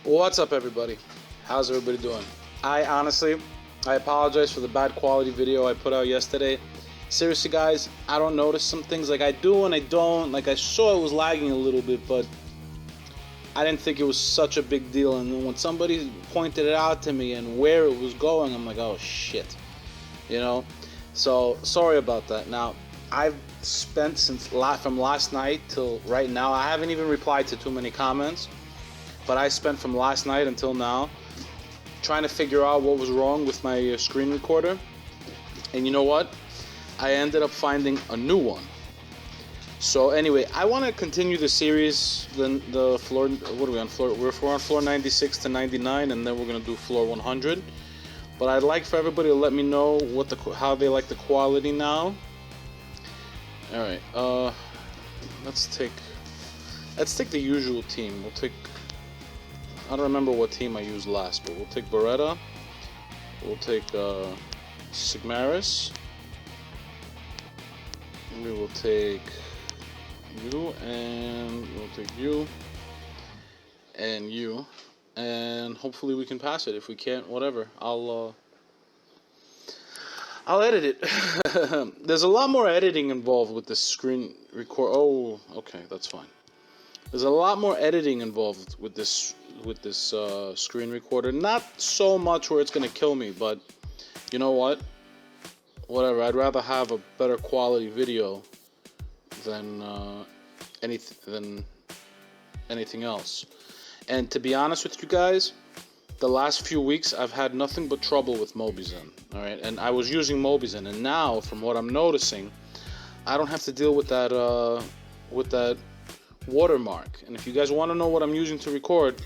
What's up, everybody? How's everybody doing? I apologize for the bad quality video I put out yesterday. Seriously, guys, I don't notice some things. Like, I do and I don't. Like, I saw it was lagging a little bit, but I didn't think it was such a big deal. And when somebody pointed it out to me and where it was going, I'm like, oh shit, you know. So sorry about that. Now, I've spent from last night till right now. I haven't even replied to too many comments, but I spent from last night until now trying to figure out what was wrong with my screen recorder. And you know what? I ended up finding a new one. So anyway, I want to continue the series. The floor. What are we on? We're on floor 96 to 99, and then we're gonna do floor 100. But I'd like for everybody to let me know how they like the quality now. All right. Let's take the usual team. We'll take. I don't remember what team I used last, but we'll take Beretta. We'll take Sigmaris. We will take you, and we'll take you, and you, and hopefully we can pass it. If we can't, whatever. I'll edit it. There's a lot more editing involved with this screen record. Oh, okay, that's fine. There's a lot more editing involved with this screen recorder. Not so much where it's gonna kill me, but you know what? Whatever. I'd rather have a better quality video than anything else. And to be honest with you guys, the last few weeks I've had nothing but trouble with Mobizen. All right, and I was using Mobizen, and now from what I'm noticing, I don't have to deal with that watermark. And if you guys want to know what I'm using to record,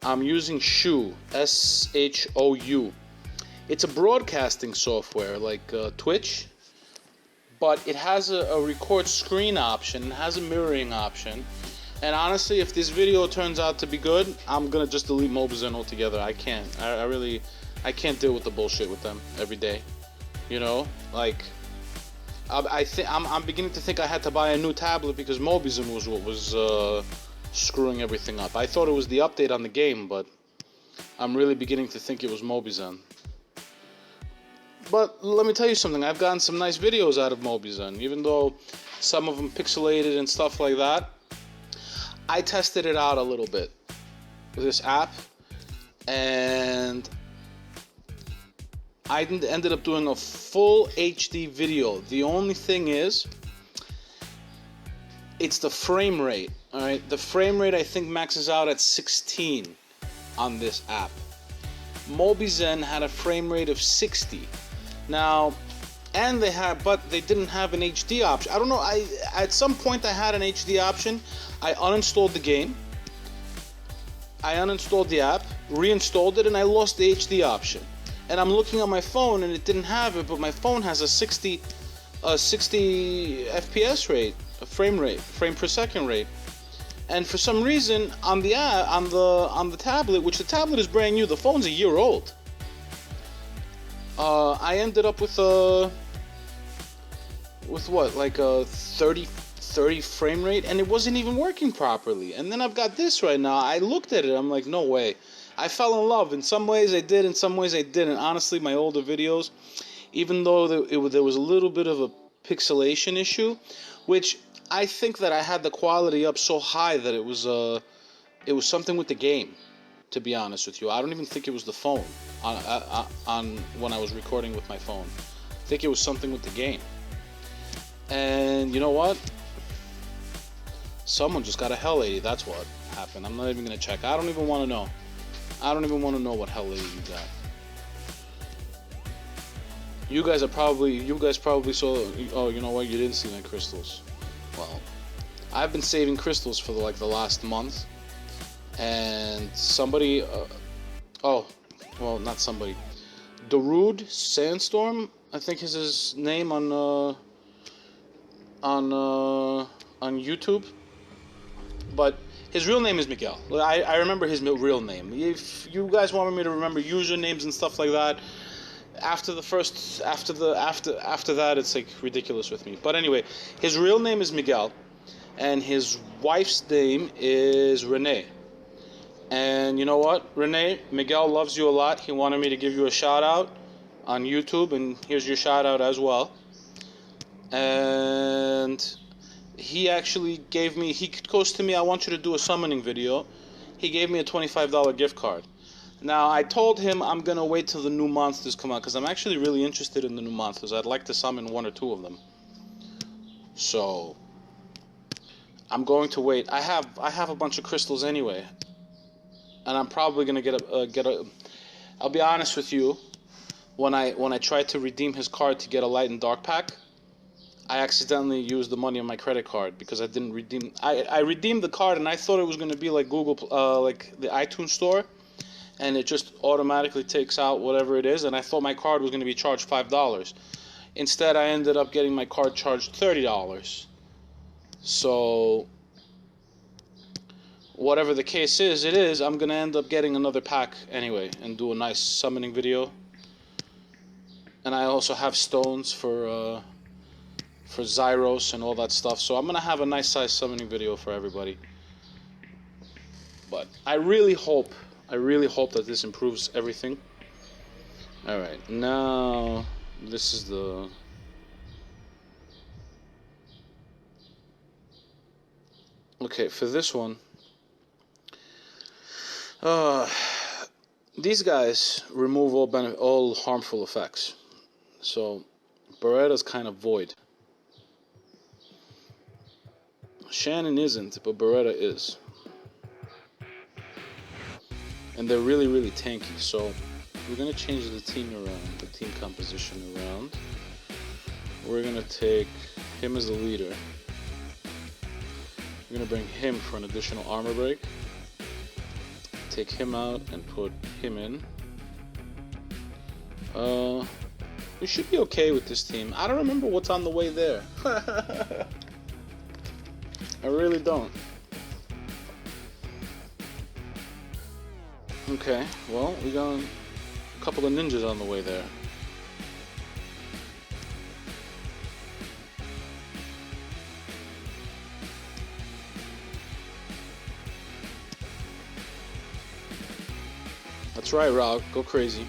I'm using Shou, S-H-O-U. It's a broadcasting software like Twitch, but it has a record screen option, it has a mirroring option. And honestly, if this video turns out to be good, I'm gonna just delete Mobizen altogether. I can't. I can't deal with the bullshit with them every day. You know, like I'm beginning to think I had to buy a new tablet because Mobizen was what was screwing everything up. I thought it was the update on the game, but I'm really beginning to think it was Mobizen. But let me tell you something, I've gotten some nice videos out of Mobizen, even though some of them pixelated and stuff like that. I tested it out a little bit with this app, and I ended up doing a full HD video. The only thing is, it's the frame rate. Alright, the frame rate I think maxes out at 16 on this app. Mobizen had a frame rate of 60. Now, but they didn't have an HD option. I don't know. At some point I had an HD option. I uninstalled the game. I uninstalled the app, reinstalled it, and I lost the HD option. And I'm looking on my phone, and it didn't have it. But my phone has a 60 FPS rate, a frame per second rate. And for some reason, on the app, on the tablet, which the tablet is brand new, the phone's a year old. I ended up with what, like a 30 frame rate, and it wasn't even working properly. And then I've got this right now. I looked at it, I'm like, no way. I fell in love. In some ways I did, in some ways I didn't. Honestly, my older videos, even though there was a little bit of a pixelation issue, which I think that I had the quality up so high that it was something with the game. To be honest with you, I don't even think it was the phone on when I was recording with my phone. I think it was something with the game. And you know what? Someone just got a Hell Lady. That's what happened. I'm not even gonna check. I don't even want to know. I don't even want to know what Hell Lady you got. You guys probably saw. Oh, you know what? You didn't see my crystals. Well, I've been saving crystals for the last month. And somebody, not somebody, Darude Sandstorm, I think is his name on YouTube, but his real name is Miguel. I remember his real name. If you guys want me to remember usernames and stuff like that, after that, it's like ridiculous with me. But anyway, his real name is Miguel, and his wife's name is Renee. And you know what, Renee? Miguel loves you a lot. He wanted me to give you a shout out on YouTube, and here's your shout out as well. And he actually gave me, he goes to me, I want you to do a summoning video. He gave me a $25 gift card. Now, I told him I'm going to wait till the new monsters come out, because I'm actually really interested in the new monsters. I'd like to summon 1 or 2 of them. So, I'm going to wait. I have a bunch of crystals anyway. And I'm probably going to get a I'll be honest with you, when I tried to redeem his card to get a light and dark pack, I accidentally used the money on my credit card because I didn't redeem. I redeemed the card and I thought it was going to be like Google, like the iTunes store, and it just automatically takes out whatever it is, and I thought my card was going to be charged $5. Instead, I ended up getting my card charged $30. So, whatever the case is, I'm going to end up getting another pack anyway and do a nice summoning video. And I also have stones for Zyros and all that stuff, so I'm going to have a nice size summoning video for everybody. But I really hope that this improves everything. Alright, now this is the... Okay, for this one, these guys remove all harmful effects. So, Beretta's kind of void. Shannon isn't, but Beretta is. And they're really, really tanky, so we're going to change the team around, the team composition around. We're going to take him as the leader. We're going to bring him for an additional armor break. Take him out and put him in. We should be okay with this team. I don't remember what's on the way there. I really don't. Okay, well, we got a couple of ninjas on the way there. That's right, Rob. Go crazy.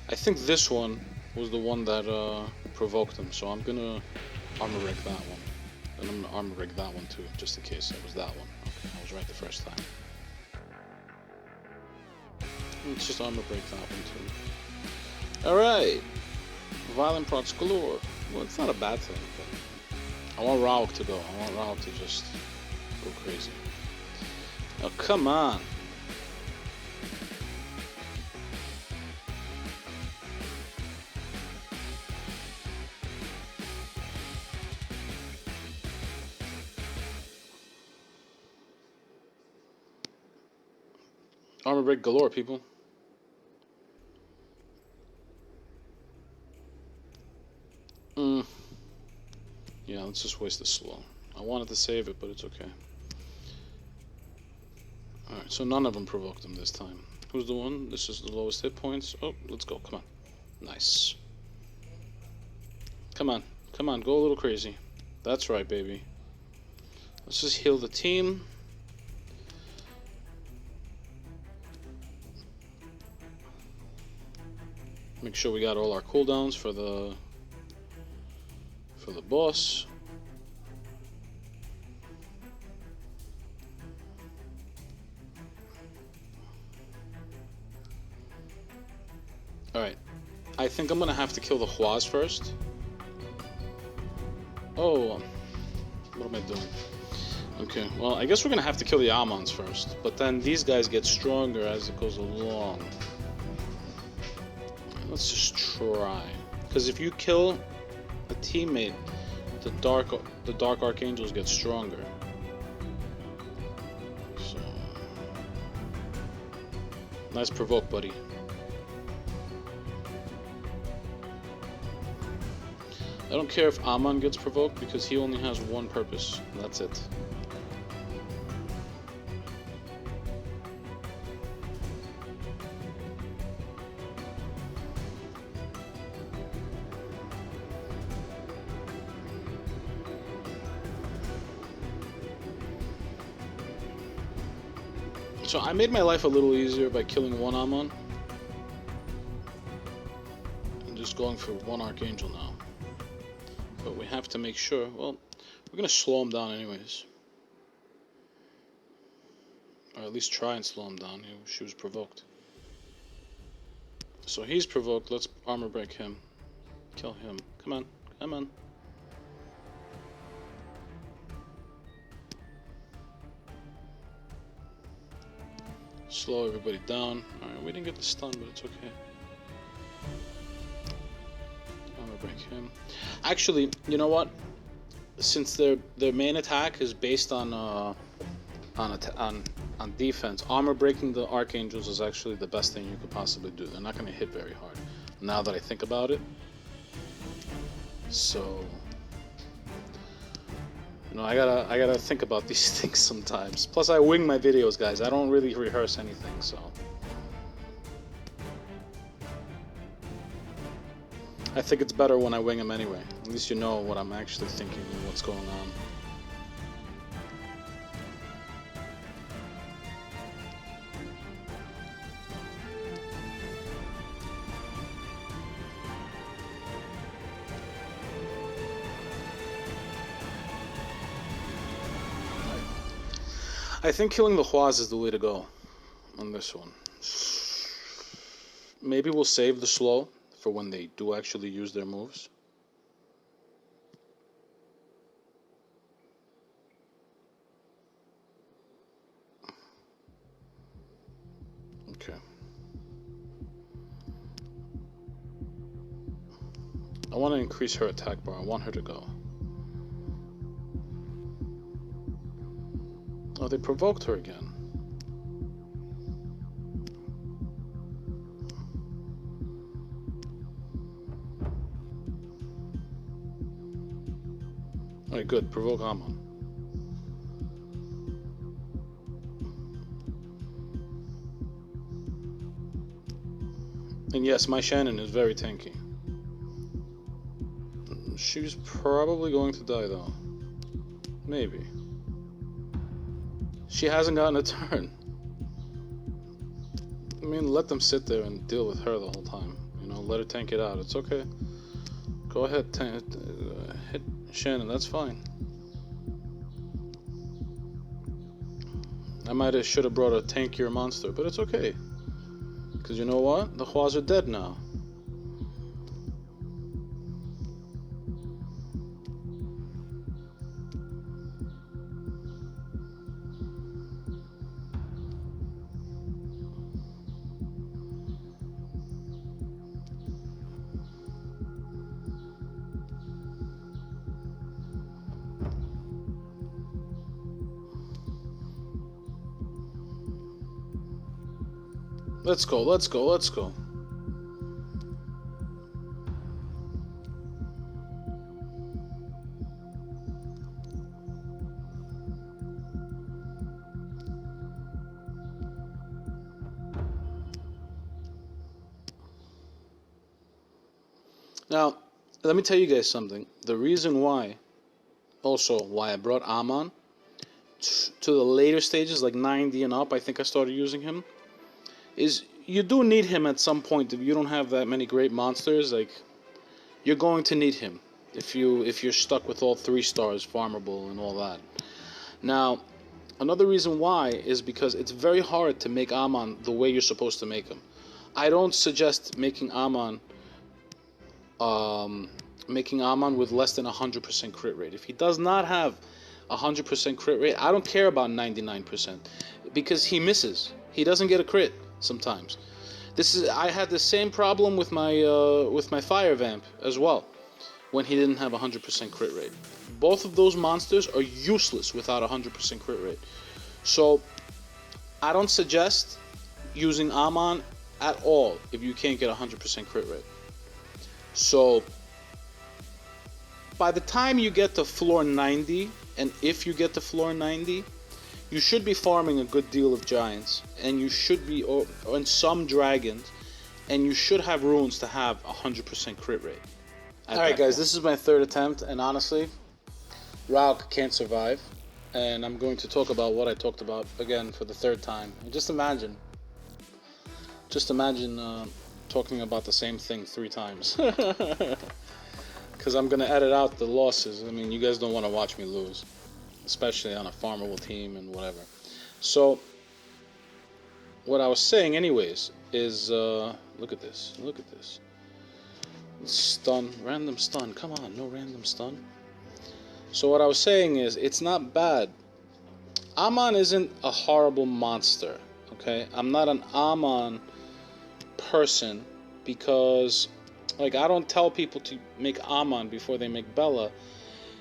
I think this one was the one that provoked him, so I'm gonna armor rig that one. And I'm gonna armor rig that one too, just in case it was that one. Okay, I was right the first time. Let's just armor break that one too. Alright! Violent procs galore. Well, it's not a bad thing, but I want Rauk to go. I want Rauk to just go crazy. Oh, come on! Armor break galore, people. Yeah, let's just waste the slow. I wanted to save it, but it's okay. Alright, so none of them provoked him this time. Who's the one? This is the lowest hit points. Oh, let's go. Come on. Nice. Come on. Come on. Go a little crazy. That's right, baby. Let's just heal the team. Make sure we got all our cooldowns for the boss. Alright. I think I'm gonna have to kill the Huas first. Oh, what am I doing? Okay, well, I guess we're gonna have to kill the Amans first, but then these guys get stronger as it goes along. Let's just try, because if you kill a teammate, the dark archangels get stronger. So nice provoke, buddy. I don't care if Aman gets provoked because he only has one purpose, and that's it. So I made my life a little easier by killing one Aman and just going for one Archangel now. But we have to make sure, well, we're going to slow him down anyways. Or at least try and slow him down. She was provoked. So he's provoked, let's armor break him. Kill him. Come on, come on. Slow everybody down. Alright, we didn't get the stun, but it's okay. I'm gonna break him. Actually, you know what? Since their main attack is based on defense, armor breaking the Archangels is actually the best thing you could possibly do. They're not gonna hit very hard. Now that I think about it. So you know, I gotta think about these things sometimes. Plus, I wing my videos, guys. I don't really rehearse anything, so I think it's better when I wing them anyway. At least you know what I'm actually thinking and what's going on. I think killing the Huas is the way to go on this one. Maybe we'll save the slow for when they do actually use their moves. Okay. I want to increase her attack bar. I want her to go. Oh, they provoked her again. Alright, good. Provoke Aman. And yes, my Shannon is very tanky. She's probably going to die though. Maybe. She hasn't gotten a turn. I mean, let them sit there and deal with her the whole time. You know, let her tank it out. It's okay. Go ahead, hit Shannon. That's fine. I should have brought a tankier monster, but it's okay. Because you know what? The Huas are dead now. Let's go, let's go, let's go. Now, let me tell you guys something. The reason why I brought Aman to the later stages, like 90 and up, I think I started using him, is you do need him at some point. If you don't have that many great monsters, like, you're going to need him if you're stuck with all 3 stars, Farmable and all that. Now, another reason why is because it's very hard to make Aman the way you're supposed to make him. I don't suggest making Aman with less than 100% crit rate. If he does not have 100% crit rate, I don't care about 99% because he misses. He doesn't get a crit sometimes. I had the same problem with my Fire Vamp as well when he didn't have 100% crit rate. Both of those monsters are useless without 100% crit rate. So I don't suggest using Aman at all if you can't get 100% crit rate. So by the time you get to floor 90, and if you get to floor 90, you should be farming a good deal of giants, and you should be on some dragons, and you should have runes to have 100% crit rate. Alright guys, this is my third attempt, and honestly, Rauk can't survive, and I'm going to talk about what I talked about again for the third time. And just imagine talking about the same thing 3 times. Because I'm going to edit out the losses. I mean, you guys don't want to watch me lose, especially on a farmable team and whatever. So, what I was saying anyways is, look at this. Stun, random stun, come on, no random stun. So what I was saying is, it's not bad. Aman isn't a horrible monster, okay? I'm not an Aman person because, like, I don't tell people to make Aman before they make Bella,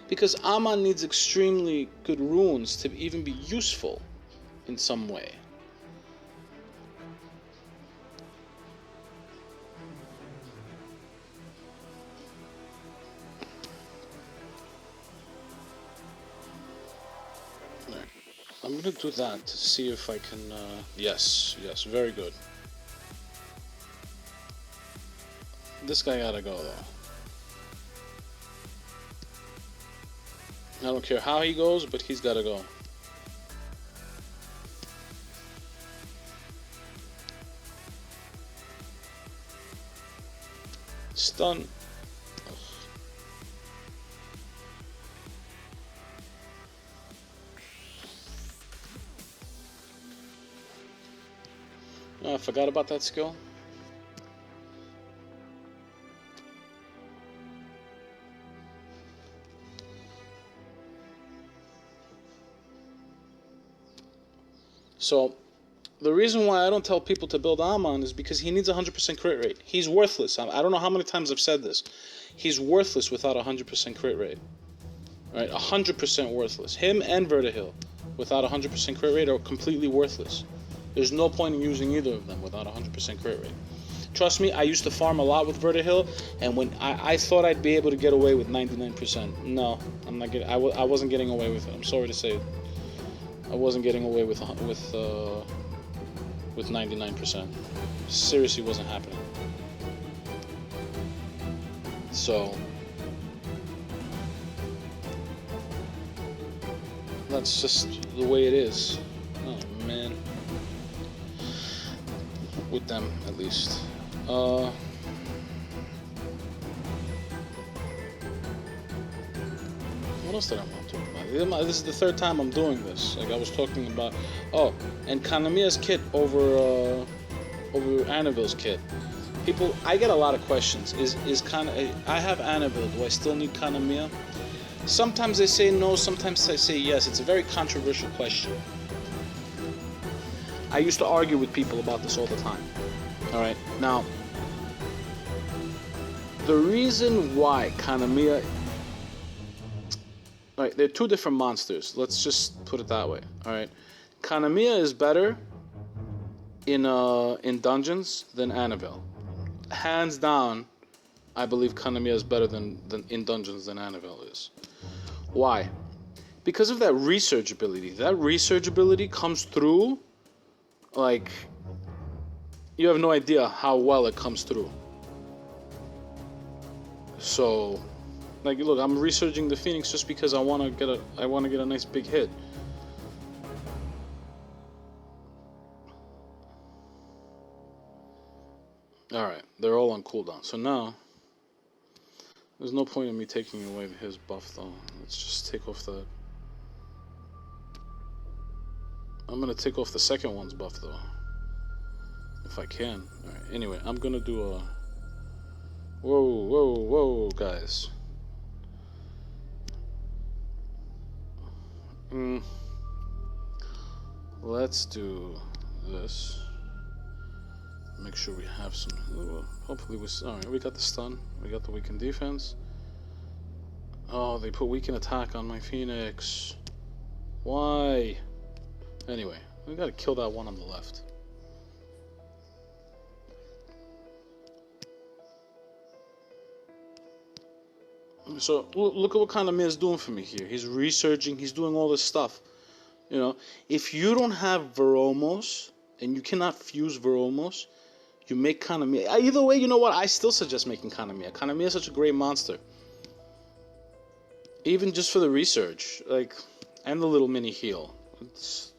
because Aman needs extremely good runes to even be useful in some way. I'm gonna do that to see if I can, yes, very good. This guy gotta go, though. I don't care how he goes, but he's gotta go. Stun. Oh, I forgot about that skill. So, the reason why I don't tell people to build Aman is because he needs 100% crit rate. He's worthless. I don't know how many times I've said this. He's worthless without 100% crit rate. Right? 100% worthless. Him and Vertihil without 100% crit rate are completely worthless. There's no point in using either of them without 100% crit rate. Trust me, I used to farm a lot with Vertihil, and when I thought I'd be able to get away with 99%. No, I'm not getting. I wasn't getting away with it. I'm sorry to say it. I wasn't getting away with 99%. Seriously, wasn't happening. So that's just the way it is. Oh man. With them, at least. What else did I want to talk about? This is the third time I'm doing this. Like I was talking about. Oh, and Kamea's kit over Annavil's kit. People, I get a lot of questions. I have Annavil. Do I still need Kamea? Sometimes they say no. Sometimes I say yes. It's a very controversial question. I used to argue with people about this all the time. Alright, now, the reason why Kamea... Alright, they're 2 different monsters. Let's just put it that way. Alright, Kamea is better in dungeons than Annavil. Hands down, I believe Kamea is better than in dungeons than Annavil is. Why? Because of that research ability. That research ability comes through... Like, you have no idea how well it comes through. So, like, look, I'm researching the Phoenix just because I want to get a nice big hit. All right, they're all on cooldown. So now, there's no point in me taking away his buff, though. Let's just take off the. I'm gonna take off the second one's buff though, if I can. All right. Anyway, I'm gonna do a. Whoa, guys. Let's do this. Make sure we have some. Hopefully all right. We got the stun. We got the weakened defense. Oh, they put weakened attack on my Phoenix. Why? Anyway, we gotta kill that one on the left. So look at what Kamea is doing for me here. He's researching. He's doing all this stuff. You know, if you don't have Veromos and you cannot fuse Veromos, you make Kamea. Either way, you know what? I still suggest making Kamea. Kamea is such a great monster. Even just for the research, like, and the little mini heal. It's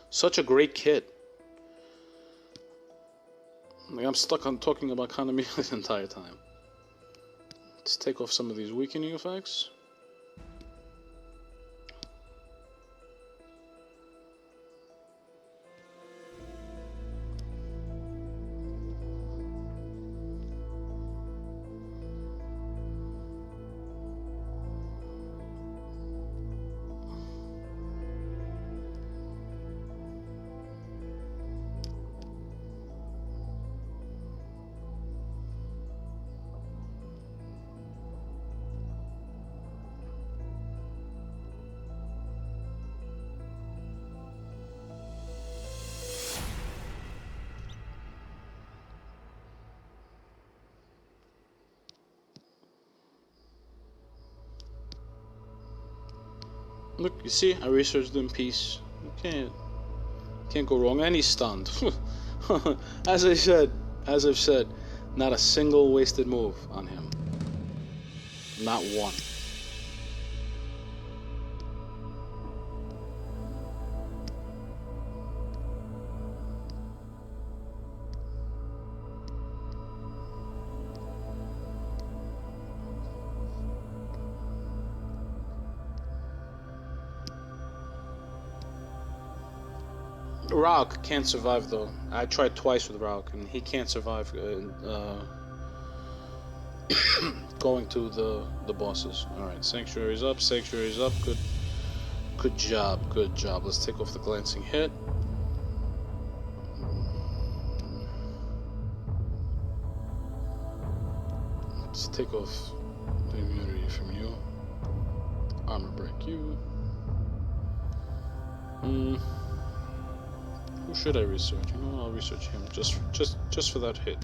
such a great kit. Like, I'm stuck on talking about Kamea the entire time. Let's take off some of these weakening effects. Look, you see, I researched in peace. You can't go wrong. And he's stunned. As I've said, not a single wasted move on him. Not one. Rauk can't survive though. I tried twice with Rauk and he can't survive going to the bosses. Alright, Sanctuary's up, Sanctuary's up. Good job. Let's take off the glancing hit. Let's take off the immunity from you. Armor break you. Who should I research? You know what? I'll research him just for that hit.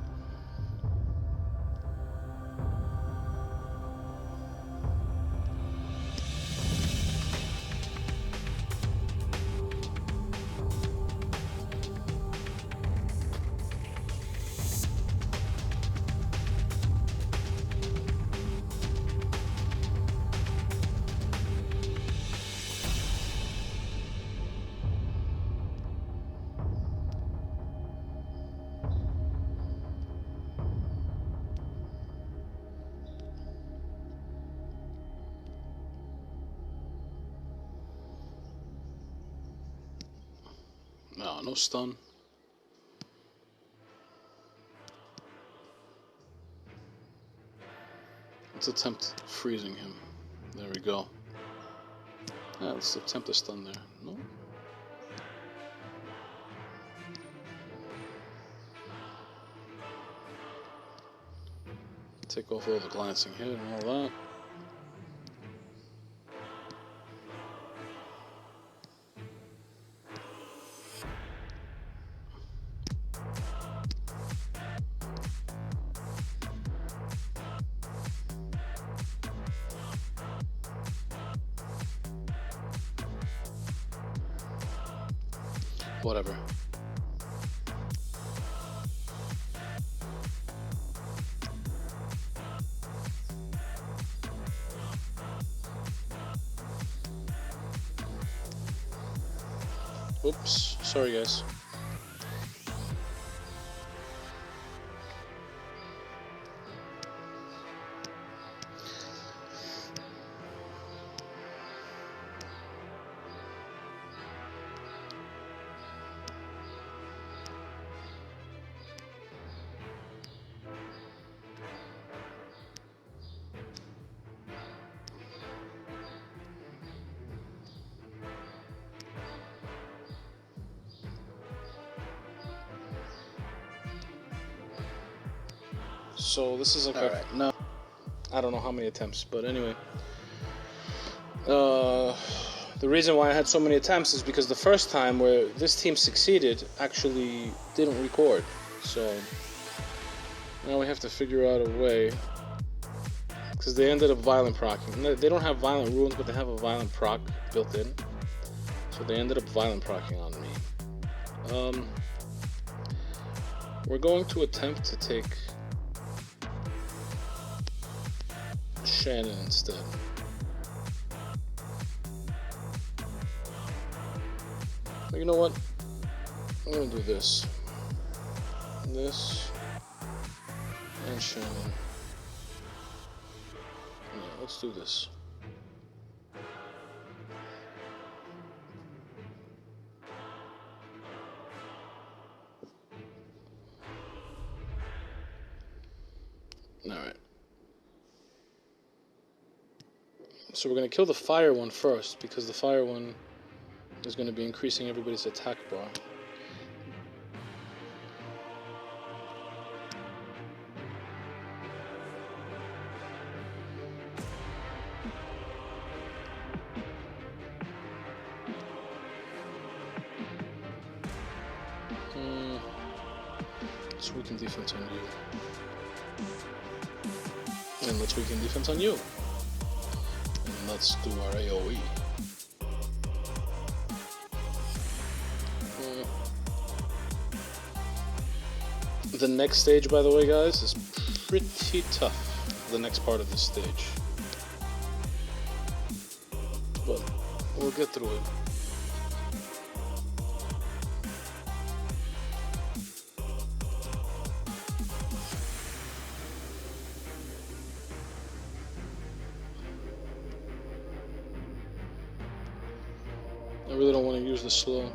No stun. Let's attempt freezing him. There we go. Yeah, let's attempt a stun there. No. Take off all the glancing hit and all that. Whatever. Oops, sorry guys. So this is like no, I don't know how many attempts, but anyway. The reason why I had so many attempts is because the first time where this team succeeded actually didn't record. So now we have to figure out a way because they ended up violent procking. They don't have violent runes, but they have a violent proc built in. So they ended up violent procking on me. We're going to attempt to take Shannon instead. You know what? I'm gonna do this. This and Shannon. Yeah, let's do this. Alright. So we're gonna kill the fire one first, because the fire one is gonna be increasing everybody's attack bar. Let's weaken defense on you. And let's weaken defense on you. And let's do our AoE. The next stage, by the way, guys, is pretty tough. The next part of this stage. But we'll get through it. I really don't want to use the slow.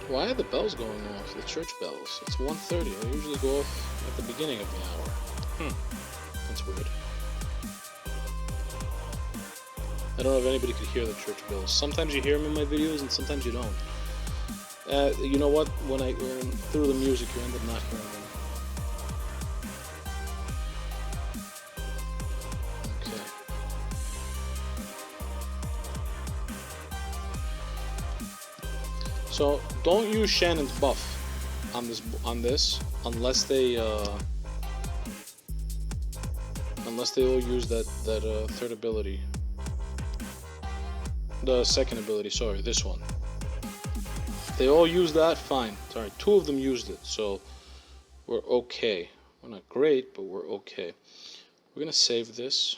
Why are the bells going off? The church bells. It's 1:30. They usually go off at the beginning of the hour. That's weird. I don't know if anybody could hear the church bells. Sometimes you hear them in my videos, and sometimes you don't. You know what? When I through the music, you end up not hearing them. Okay. So don't use Shannon's buff on this unless they all use that third ability. The second ability, sorry, this one. They all use that, fine. Sorry, 2 of them used it, so we're okay. We're not great, but we're okay. We're gonna save this.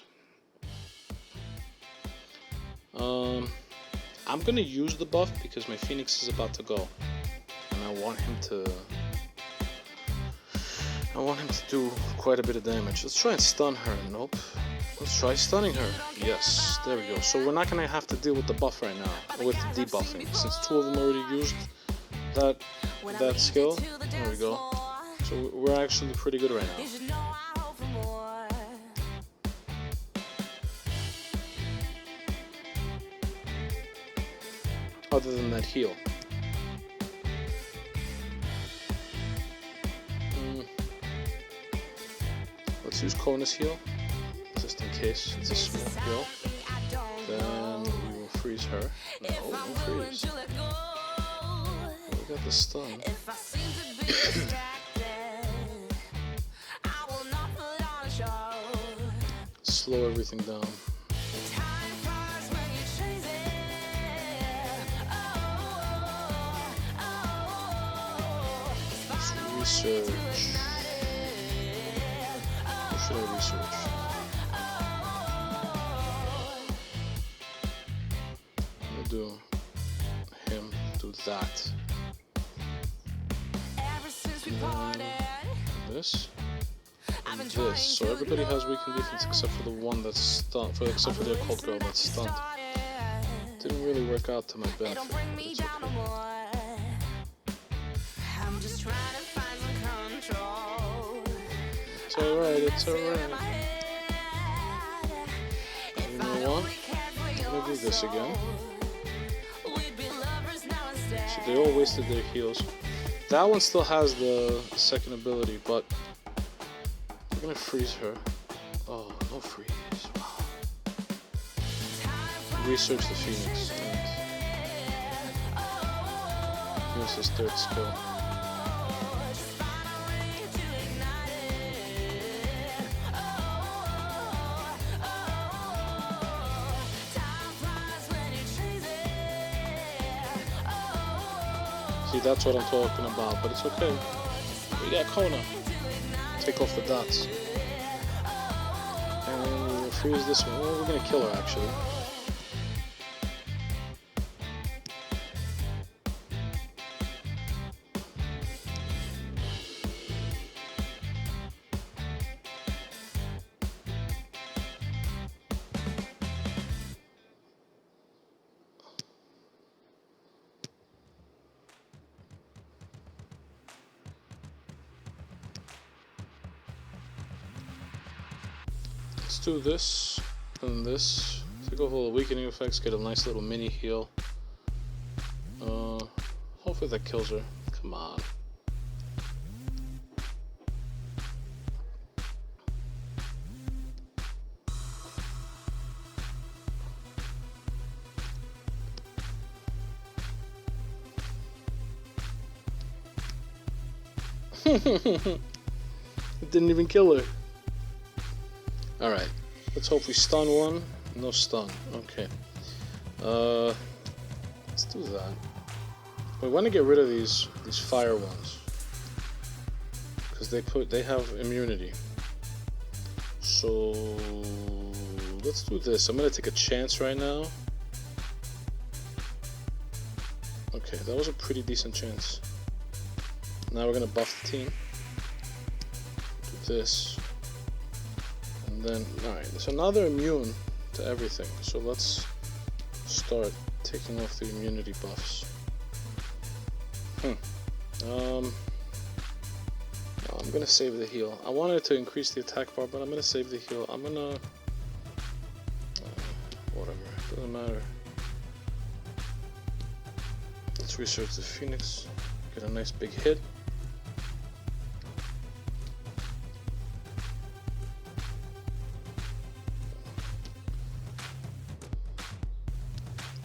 I'm gonna use the buff because my Phoenix is about to go, and I want him to do quite a bit of damage. Let's try and stun her. Nope. Let's try stunning her. Yes, there we go. So we're not gonna have to deal with the buff right now, with debuffing, since 2 of them already used that skill. There we go. So we're actually pretty good right now. Other than that heal. Let's use Kona's heal, just in case it's a small heal. Then we will freeze her. No, no freeze. We got the stun. Slow everything down. Research. What should I research? I'm gonna do him, do that. This. And this. So everybody has weakened defense except for the one that's stunned, except for the occult girl that's stunned. Didn't really work out to my benefit, but it's okay. It's alright, it's alright. You know what? I'm gonna do this again. So they all wasted their heals. That one still has the second ability, but we're gonna freeze her. Oh, no freeze. Wow. research the Phoenix. And here's his third skill. See, that's what I'm talking about, but it's okay. We got Kona. Take off the dots. And we'll freeze this one. Well, we're gonna kill her, actually. Let's do this and this. Take off all the weakening effects, get a nice little mini heal. Hopefully that kills her. Come on. It didn't even kill her. Alright, let's hope we stun one. No stun. Okay. Let's do that. We want to get rid of these fire ones. Because they have immunity. So let's do this. I'm gonna take a chance right now. Okay, that was a pretty decent chance. Now we're gonna buff the team. Do this. And then, alright, so now they're immune to everything. So let's start taking off the immunity buffs. I'm gonna save the heal. I wanted to increase the attack bar, but I'm gonna save the heal. I'm gonna... whatever, doesn't matter. Let's research the Phoenix. Get a nice big hit.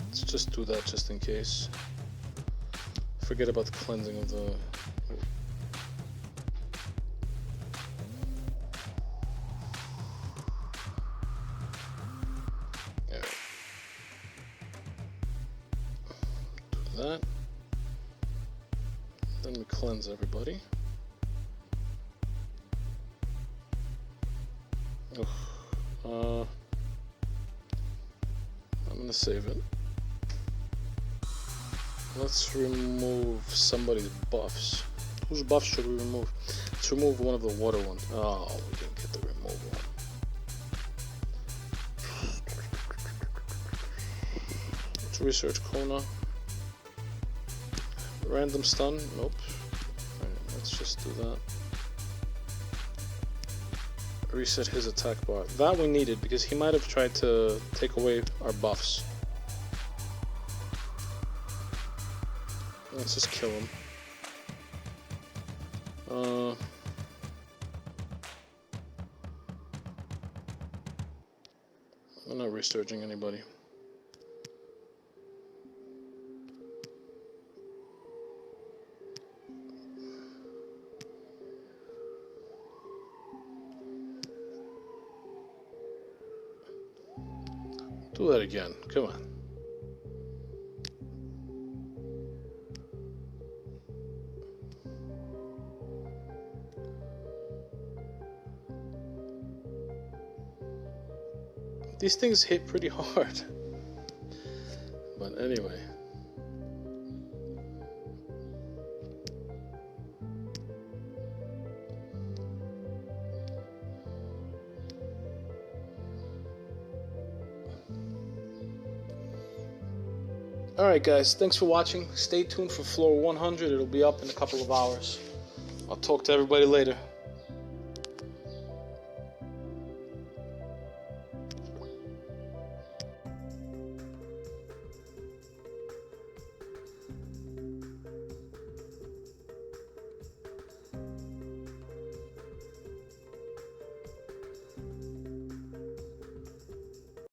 Let's just do that just in case. Forget about the cleansing of the... Yeah. Do that. Then we cleanse everybody. I'm gonna save it. Let's remove somebody's buffs. Whose buffs should we remove? Let's remove one of the water ones. Oh, we didn't get the remove one. Let's research Kona. Random stun? Nope. Alright, let's just do that. Reset his attack bar. That we needed because he might have tried to take away our buffs. Let's just kill him. I'm not researching anybody. Do that again. Come on. These things hit pretty hard. But anyway. Alright guys, thanks for watching. Stay tuned for floor 100. It'll be up in a couple of hours. I'll talk to everybody later.